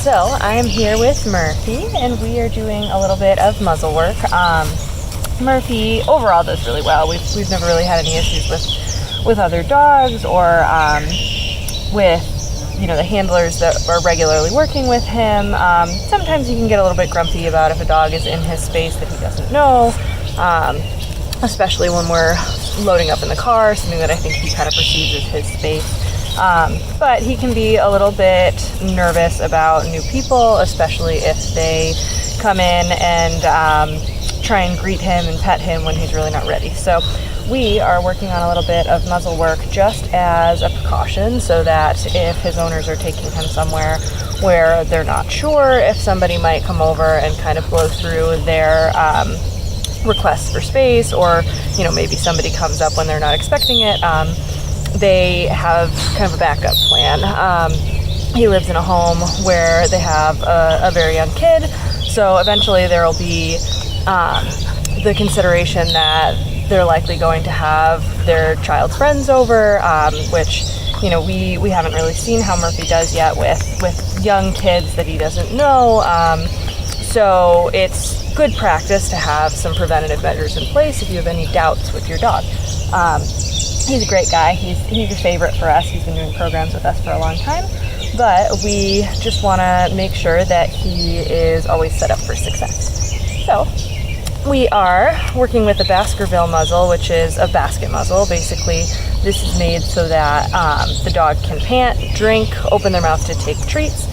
So I'm here with Murphy, and we are doing a little bit of muzzle work. Murphy overall does really well. We've never really had any issues with other dogs or with the handlers that are regularly working with him. Sometimes he can get a little bit grumpy about if a dog is in his space that he doesn't know, especially when we're loading up in the car, something that I think he kind of perceives as his space. But he can be a little bit nervous about new people, especially if they come in and try and greet him and pet him when he's really not ready. So we are working on a little bit of muzzle work just as a precaution, so that if his owners are taking him somewhere where they're not sure, if somebody might come over and kind of blow through their requests for space, or maybe somebody comes up when they're not expecting it, they have kind of a backup plan. He lives in a home where they have a very young kid, so eventually there will be the consideration that they're likely going to have their child's friends over, which we haven't really seen how Murphy does yet with young kids that he doesn't know. So it's good practice to have some preventative measures in place if you have any doubts with your dog. He's a great guy. He's a favorite for us. He's been doing programs with us for a long time, but we just want to make sure that he is always set up for success. So we are working with a Baskerville muzzle, which is a basket muzzle. Basically, this is made so that the dog can pant, drink, open their mouth to take treats.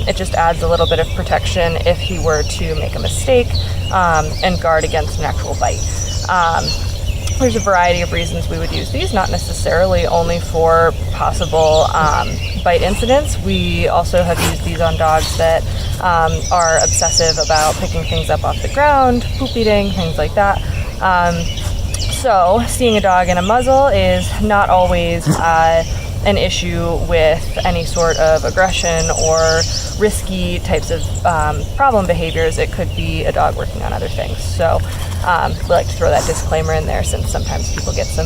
It just adds a little bit of protection if he were to make a mistake, and guard against an actual bite. There's a variety of reasons we would use these, not necessarily only for possible bite incidents. We also have used these on dogs that are obsessive about picking things up off the ground, poop eating, things like that. So seeing a dog in a muzzle is not always an issue with any sort of aggression or risky types of problem behaviors. It could be a dog working on other things. So we like to throw that disclaimer in there, since sometimes people get some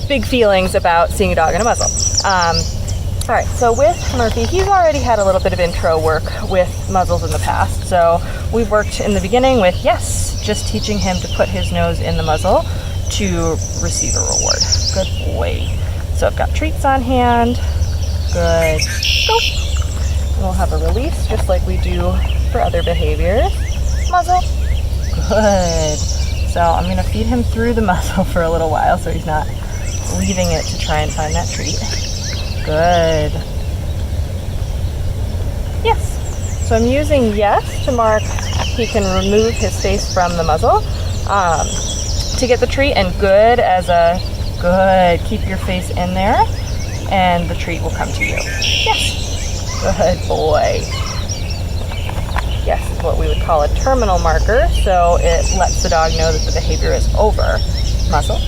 big feelings about seeing a dog in a muzzle. All right, so with Murphy, he's already had a little bit of intro work with muzzles in the past. So we've worked in the beginning with, just teaching him to put his nose in the muzzle to receive a reward. Good boy. So I've got treats on hand. Good. Go. And we'll have a release just like we do for other behaviors. Muzzle. Good. So I'm going to feed him through the muzzle for a little while so he's not leaving it to try and find that treat. Good. Yes. So I'm using yes to mark he can remove his face from the muzzle to get the treat, and good as a good. Keep your face in there and the treat will come to you. Yes. Good boy. Yes is what we would call a terminal marker, so it lets the dog know that the behavior is over. Muzzle.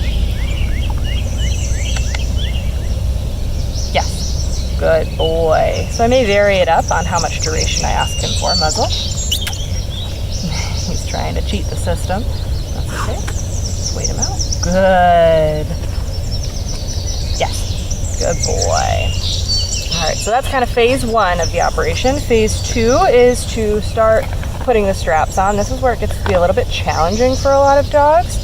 Yes. Good boy. So I may vary it up on how much duration I ask him for. Muzzle. He's trying to cheat the system. That's okay. Just wait him out. Good. Yes. Good boy. All right, so that's kind of phase one of the operation. Phase two is to start putting the straps on. This is where it gets to be a little bit challenging for a lot of dogs.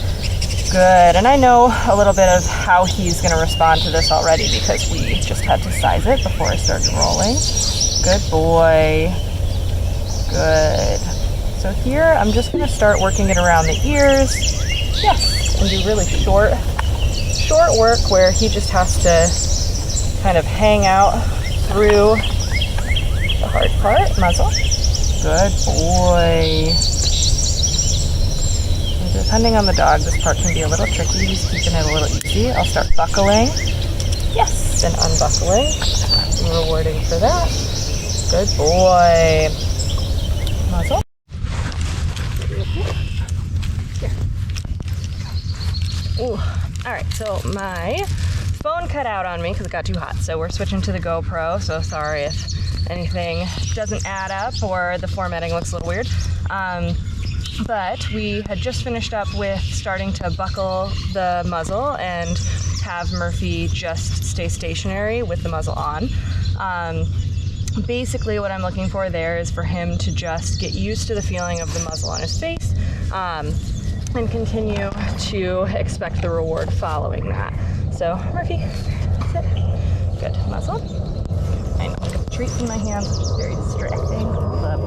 Good, and I know a little bit of how he's going to respond to this already because we just had to size it before I started rolling. Good boy. Good. So here, I'm just going to start working it around the ears. Yes, and do really short work where he just has to kind of hang out through the hard part. Muzzle. Good boy. And depending on the dog, this part can be a little tricky. He's keeping it a little easy. I'll start buckling. Yes, and unbuckling. I'm rewarding for that. Good boy. Muzzle. Here. Ooh. All right, so my phone cut out on me because it got too hot, so we're switching to the GoPro, so sorry if anything doesn't add up or the formatting looks a little weird. But we had just finished up with starting to buckle the muzzle and have Murphy just stay stationary with the muzzle on. basically what I'm looking for there is for him to just get used to the feeling of the muzzle on his face, and continue to expect the reward following that. So, Murphy, sit. Good. Muzzle. I know, I got the treat in my hand. It's very distracting. Hold up.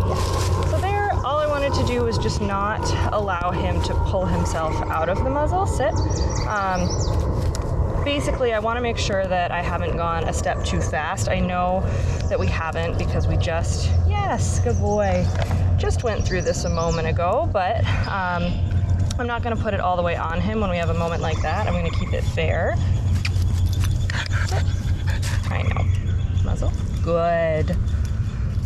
Yeah. So there, all I wanted to do was just not allow him to pull himself out of the muzzle. Sit. Basically, I want to make sure that I haven't gone a step too fast. I know that we haven't because we just, yes, good boy, just went through this a moment ago, but I'm not going to put it all the way on him when we have a moment like that. I'm going to keep it fair. I know. Muzzle. Good.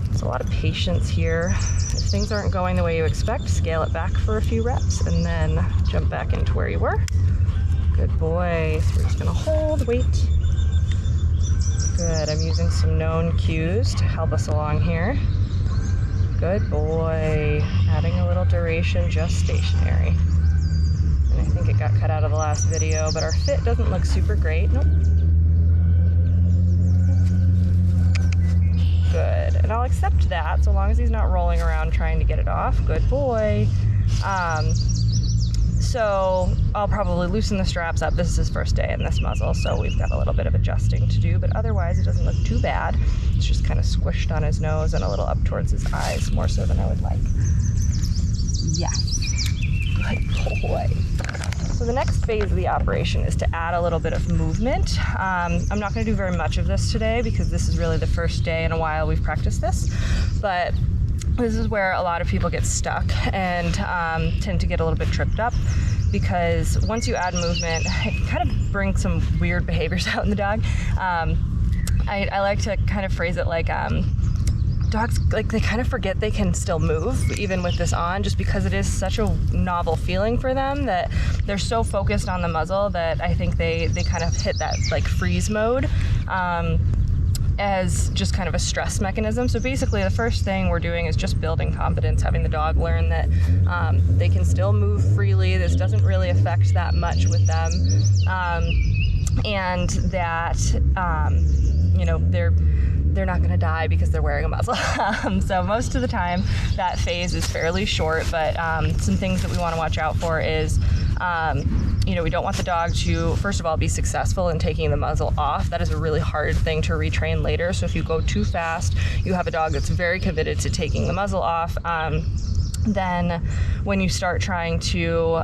There's a lot of patience here. If things aren't going the way you expect, scale it back for a few reps and then jump back into where you were. Good boy. So we're just going to hold, wait. Good. I'm using some known cues to help us along here. Good boy. Adding a little duration, just stationary. And I think it got cut out of the last video, but our fit doesn't look super great. Nope. Good. And I'll accept that so long as he's not rolling around trying to get it off. Good boy. So I'll probably loosen the straps up. This is his first day in this muzzle, so we've got a little bit of adjusting to do, but otherwise it doesn't look too bad. It's just kind of squished on his nose and a little up towards his eyes, more so than I would like. Yes. Good boy. So the next phase of the operation is to add a little bit of movement. I'm not going to do very much of this today because this is really the first day in a while we've practiced this, but this is where a lot of people get stuck and tend to get a little bit tripped up, because once you add movement, it can kind of bring some weird behaviors out in the dog. I like to kind of phrase it like dogs, like, they kind of forget they can still move even with this on, just because it is such a novel feeling for them that they're so focused on the muzzle that I think they kind of hit that like freeze mode. As just kind of a stress mechanism. So basically the first thing we're doing is just building confidence, having the dog learn that they can still move freely. This doesn't really affect that much with them. And that, you know, they're not going to die because they're wearing a muzzle. So most of the time that phase is fairly short, but some things that we want to watch out for is, you know, we don't want the dog to, first of all, be successful in taking the muzzle off. That is a really hard thing to retrain later. So if you go too fast, you have a dog that's very committed to taking the muzzle off. Then when you start trying to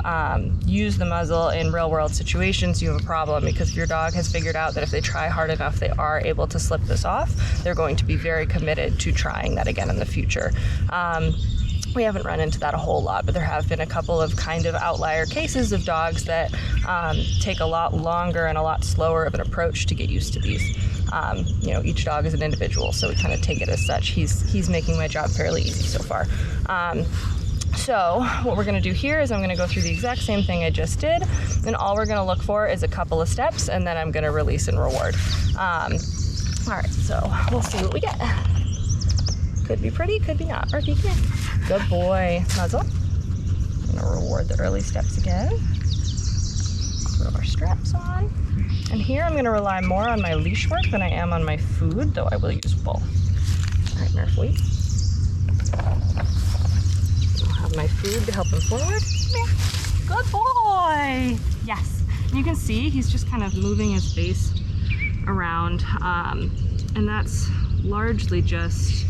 use the muzzle in real world situations, you have a problem, because if your dog has figured out that if they try hard enough, they are able to slip this off, they're going to be very committed to trying that again in the future. We haven't run into that a whole lot, but there have been a couple of kind of outlier cases of dogs that take a lot longer and a lot slower of an approach to get used to these. You know, each dog is an individual, so we kind of take it as such. He's making my job fairly easy so far. So what we're going to do here is I'm going to go through the exact same thing I just did, and all we're going to look for is a couple of steps, and then I'm going to release and reward. All right, so we'll see what we get. Could be pretty, could be not. Murphy, come here. Good boy. Muzzle. I'm going to reward the early steps again. Put our straps on. And here I'm going to rely more on my leash work than I am on my food, though I will use both. All right, Murph, wait. I'll have my food to help him forward. Come here. Good boy. Yes. And you can see he's just kind of moving his face around, and that's largely just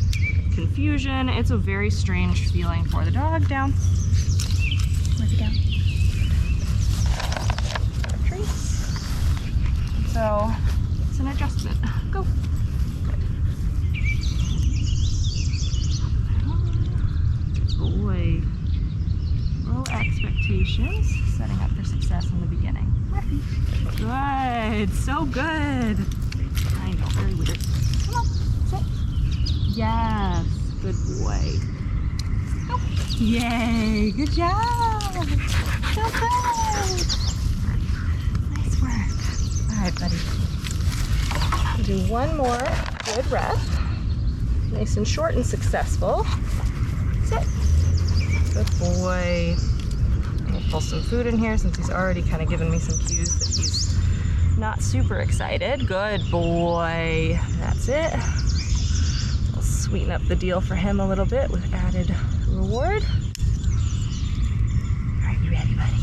confusion. It's a very strange feeling for the dog. Down. Murphy, down. Treats. So it's an adjustment. Go. Good boy. Low expectations, setting up for success in the beginning. Murphy. Good. So good. I know, very weird. Come on, sit. Yes. Good boy. Go. Yay. Good job. So good. Nice work. All right, buddy. We'll do one more good rep. Nice and short and successful. Sit. Good boy. I'm gonna pull some food in here since he's already kind of given me some cues that not super excited. Good boy. That's it. I'll sweeten up the deal for him a little bit with added reward. Are you ready, buddy?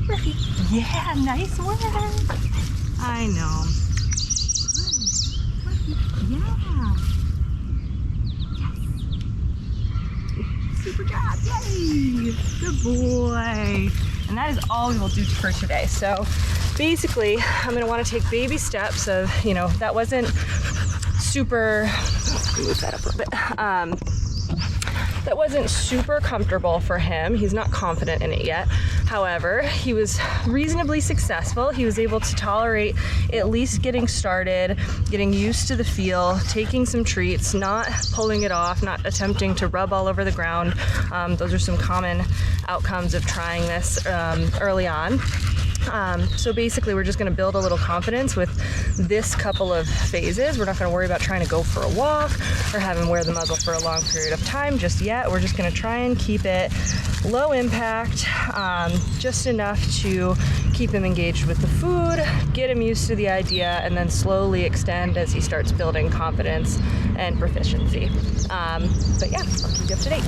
Murphy. Yeah, nice work. I know. Good. Yeah. Yes. Super job. Yay. Good boy. And that is all we will do for today. So basically, I'm gonna wanna take baby steps of, you know, that wasn't super, move that up a little bit. That wasn't super comfortable for him. He's not confident in it yet. However, he was reasonably successful. He was able to tolerate at least getting started, getting used to the feel, taking some treats, not pulling it off, not attempting to rub all over the ground. Those are some common outcomes of trying this early on. So basically we're just gonna build a little confidence with this couple of phases. We're not gonna worry about trying to go for a walk or have him wear the muzzle for a long period of time just yet. We're just gonna try and keep it low impact, just enough to keep him engaged with the food, get him used to the idea, and then slowly extend as he starts building confidence and proficiency. But yeah, I'll keep you up to date.